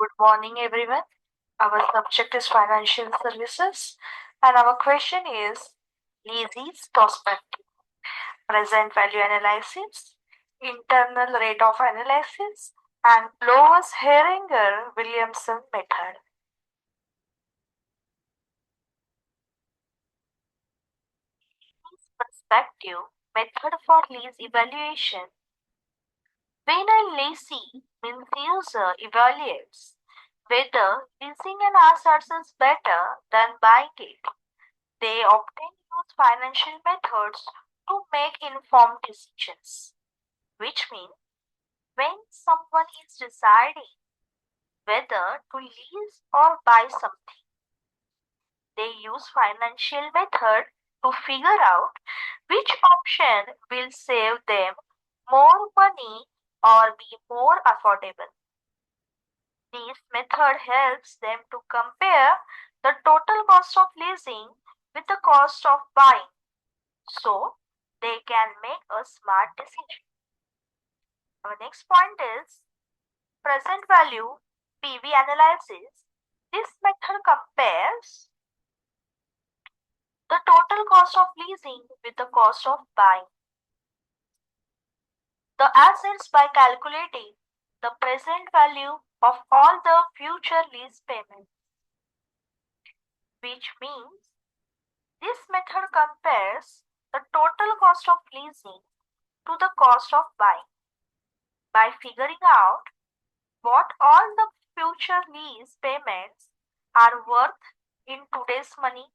Good morning, everyone. Our subject is financial services, and our question is Leasy's perspective, present value analysis, internal rate of analysis, and Lois Heringer Williamson method. Perspective method for lease evaluation. When a lessee means user evaluates whether leasing an asset is better than buying it. They often use financial methods to make informed decisions, which means when someone is deciding whether to lease or buy something, they use financial method to figure out which option will save them more money or be more affordable. This method helps them to compare the total cost of leasing with the cost of buying so they can make a smart decision. Our next point is present value PV analysis. This method compares the total cost of leasing with the cost of buying the assets by calculating the present value of all the future lease payments, which means this method compares the total cost of leasing to the cost of buying by figuring out what all the future lease payments are worth in today's money.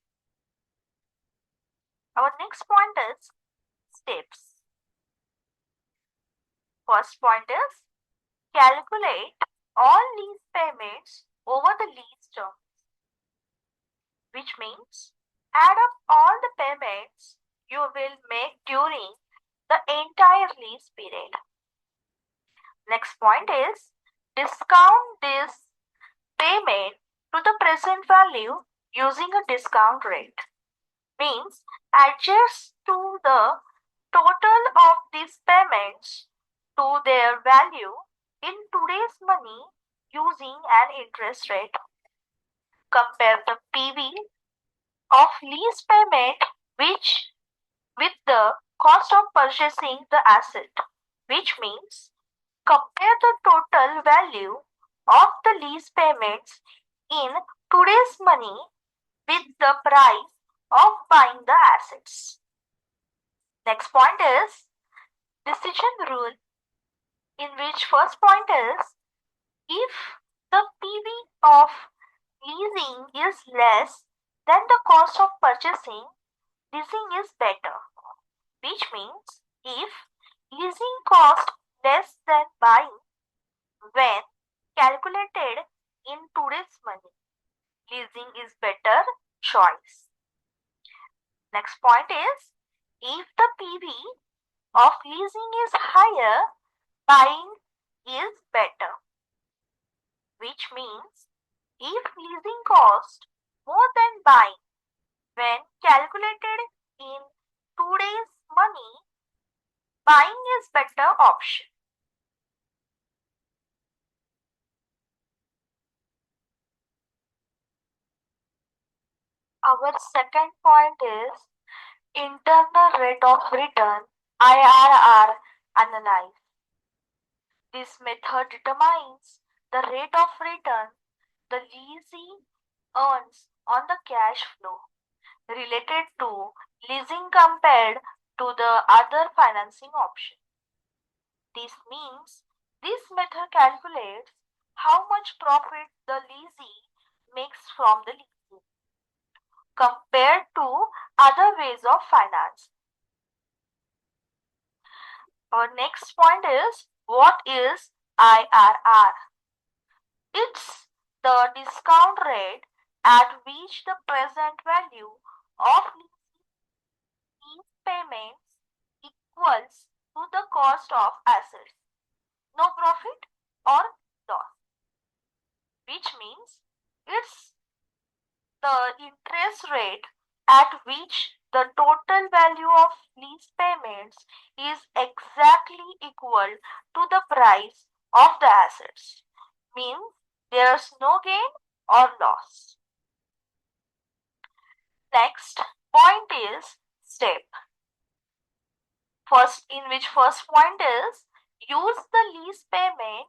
Our next point is steps. First point is calculate all lease payments over the lease term, which means add up all the payments you will make during the entire lease period. Next point is discount this payment to the present value using a discount rate, means adjust to the total of these payments to their value in today's money using an interest rate. Compare the PV of lease payment which with the cost of purchasing the asset, which means compare the total value of the lease payments in today's money with the price of buying the assets. Next point is decision rule, in which first point is if the PV of leasing is less than the cost of purchasing, leasing is better, which means if leasing cost less than buying when calculated in today's money, leasing is better choice. Next point is if the PV of leasing is higher, buying is better, which means if leasing cost more than buying when calculated in today's money, buying is better option. Our second point is internal rate of return IRR analyze. This method determines the rate of return the leasing earns on the cash flow related to leasing compared to the other financing option. This means this method calculates how much profit the lessee makes from the leasing compared to other ways of finance. Our next point is what is IRR? It's the discount rate at which the present value of lease payments equals to the cost of assets, no profit or loss, which means it's the interest rate at which the total value of lease payments is exactly equal to the price of the assets. Means There's no gain or loss. Next point is step. First point is use the lease payment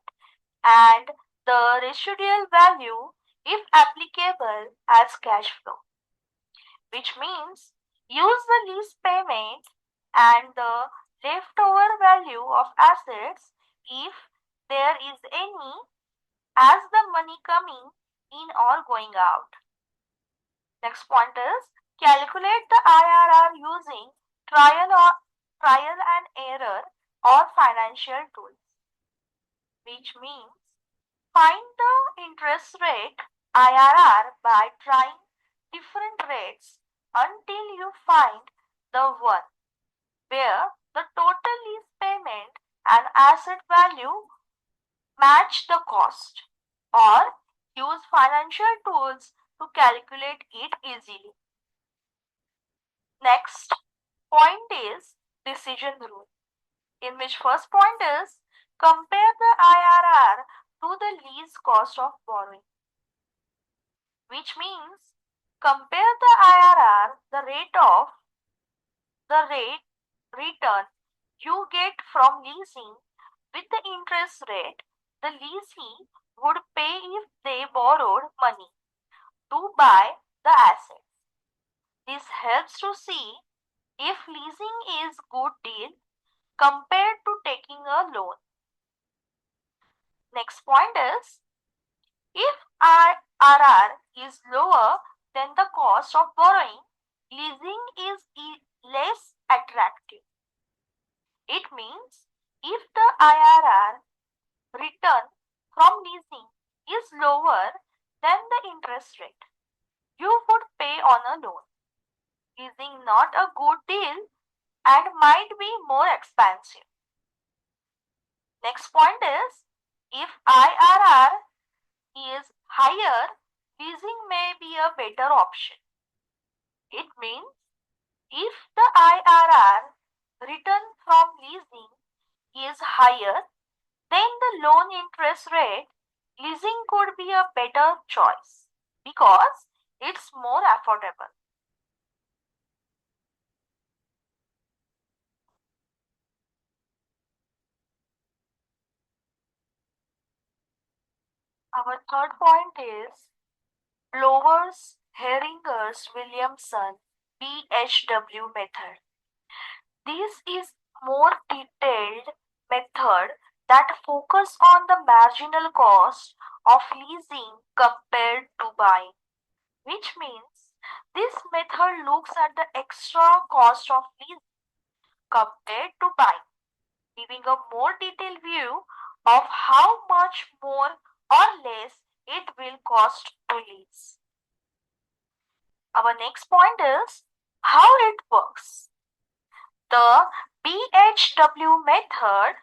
and the residual value if applicable as cash flow, which means use the lease payment and the leftover value of assets if there is any as the money coming in or going out. Next point is calculate the IRR using trial and error or financial tools, which means find the interest rate IRR by trying different rates until you find the one where the total lease payment and asset value match the cost, or use financial tools to calculate it easily. Next point is decision rule, in which first point is compare the IRR to the least cost of borrowing, which means compare the IRR, the rate return you get from leasing with the interest rate the lessee would pay if they borrowed money to buy the asset. This helps to see if leasing is good deal compared to taking a loan. Next point is if IRR is lower than the cost of borrowing, leasing is less attractive. It means if the IRR return from leasing is lower than the interest rate you would pay on a loan, leasing not a good deal and might be more expensive. Next point is if IRR is higher, leasing may be a better option. It means if the IRR return from leasing is higher than the loan interest rate, leasing could be a better choice because it's more affordable. Our third point is Blowers Heringer's Williamson BHW method. This is more detailed method that focus on the marginal cost of leasing compared to buying, which means this method looks at the extra cost of leasing compared to buying, giving a more detailed view of how much more or less it will cost to lease. Our next point is how it works. The BHW method,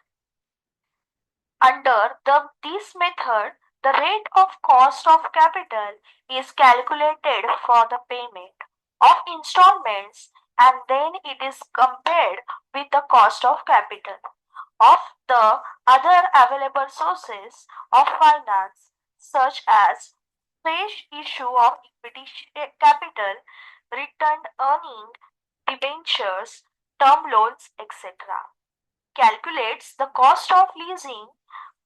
under this method, the rate of cost of capital is calculated for the payment of installments and then it is compared with the cost of capital of the other available sources of finance such as fresh issue of equity capital, retained earning, debentures, term loans, etc. Calculates the cost of leasing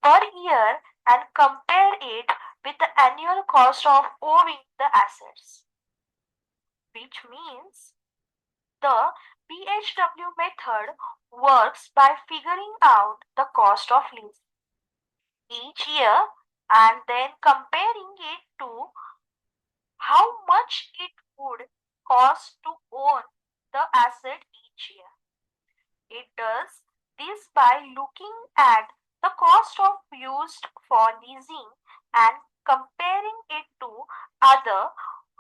per year and compare it with the annual cost of owning the assets, which means the BHW method works by figuring out the cost of leasing each year and then comparing it to how much it would cost to own the asset each year. It does this by looking at the cost of used for leasing and comparing it to other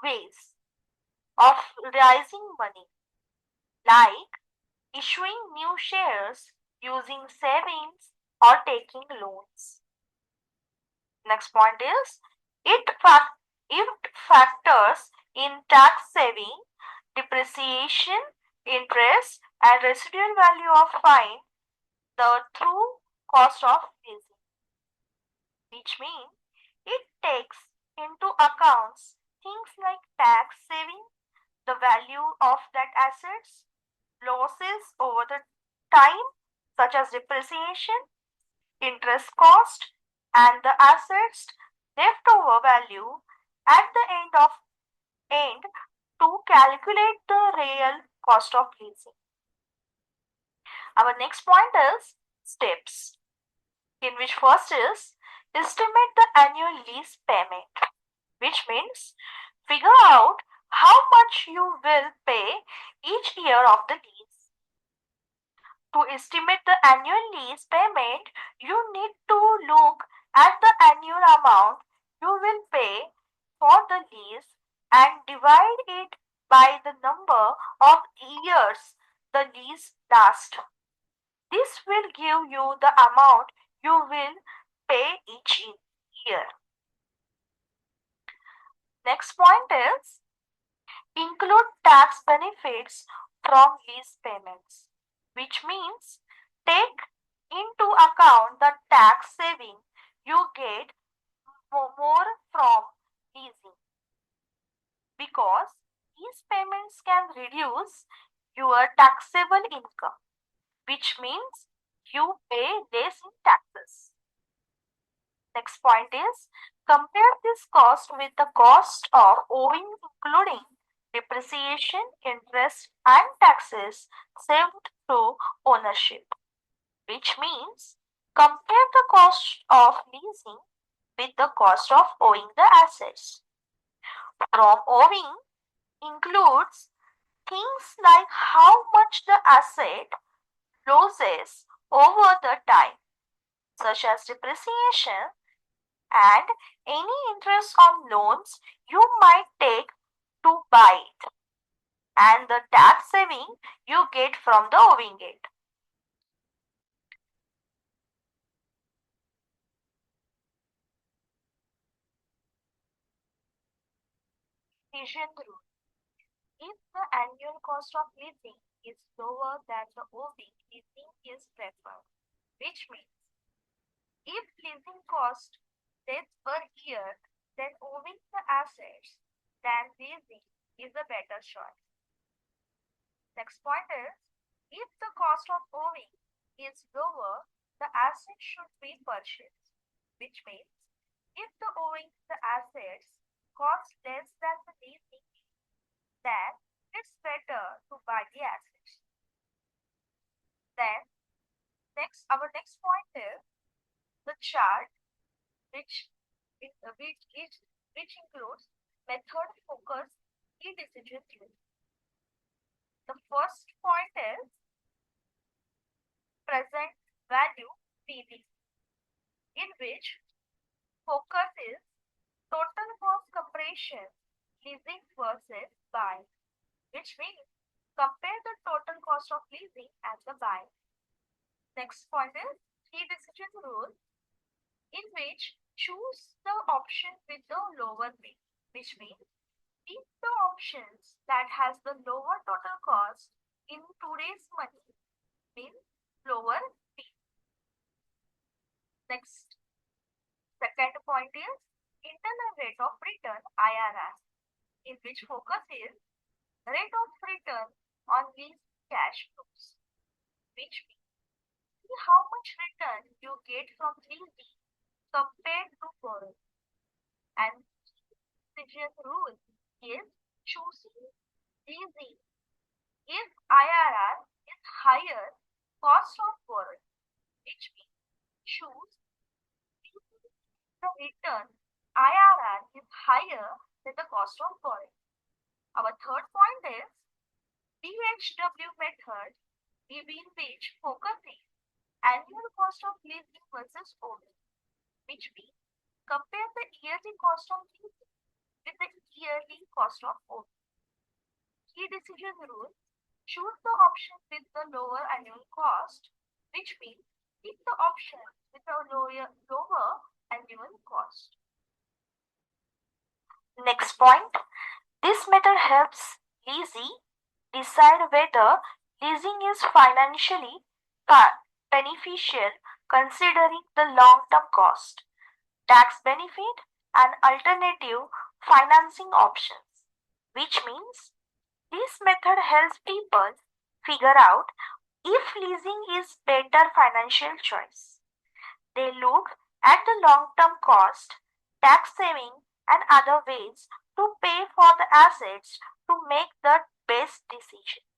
ways of raising money, like issuing new shares, using savings, or taking loans. Next point is it factors in tax saving, depreciation, interest, and residual value of fine the true cost of leasing, which means it takes into accounts things like tax saving, the value of that assets, losses over the time such as depreciation, interest cost, and the assets leftover value at the end to calculate the real cost of leasing. Our next point is steps, in which first is estimate the annual lease payment, which means figure out how much you will pay each year of the lease. To estimate the annual lease payment, you need to look at the annual amount you will pay for the lease and divide it by the number of years the lease lasts. This will give you the amount you will pay each year. Next point is include tax benefits from lease payments, which means take into account the tax saving you get more from leasing, because these payments can reduce your taxable income, which means you pay less in taxes. Next point is compare this cost with the cost of owing, including depreciation, interest, and taxes saved through ownership, which means compare the cost of leasing with the cost of owning the assets. From owing includes things like how much the asset loses over the time, such as depreciation and any interest on loans you might take to buy it, and the tax saving you get from the owing it. Decision rule. If the annual cost of leasing is lower than the owing, leasing is preferred, which means if leasing cost less per year than owning the assets, then leasing is a better choice. Next point is, if the cost of owing is lower, the asset should be purchased, which means if the owing the assets cost less than the leasing, then it's better to buy the assets. Then our next point is the chart, which includes method, focus, key decision tree. The first point is present value PV, in which focus is total cost comparison, leasing versus buy, which means compare the total cost of leasing and the buy. Next point is key decision rule, in which choose the option with the lower pay, which means pick the options that has the lower total cost in today's money, means lower fee. Next, second point is internal rate of return IRR, in which focus is rate of return on these cash flows, which means see how much return you get from leasing compared to borrowing. And decision rule is choosing leasing if IRR is higher cost of borrowing, which means choose leasing if the return IRR is higher than the cost of borrowing. Our third point is DHW method, in which focus is annual cost of leasing versus owning, which means compare the yearly cost of leasing with the yearly cost of owning. Key decision rule, choose the option with the lower annual cost, which means pick the option with a lower annual cost. Next point, this method helps lessee decide whether leasing is financially beneficial considering the long-term cost, tax benefit, and alternative financing options, which means this method helps people figure out if leasing is better financial choice. They look at the long-term cost, tax saving and other ways to pay for the assets to make the best decision.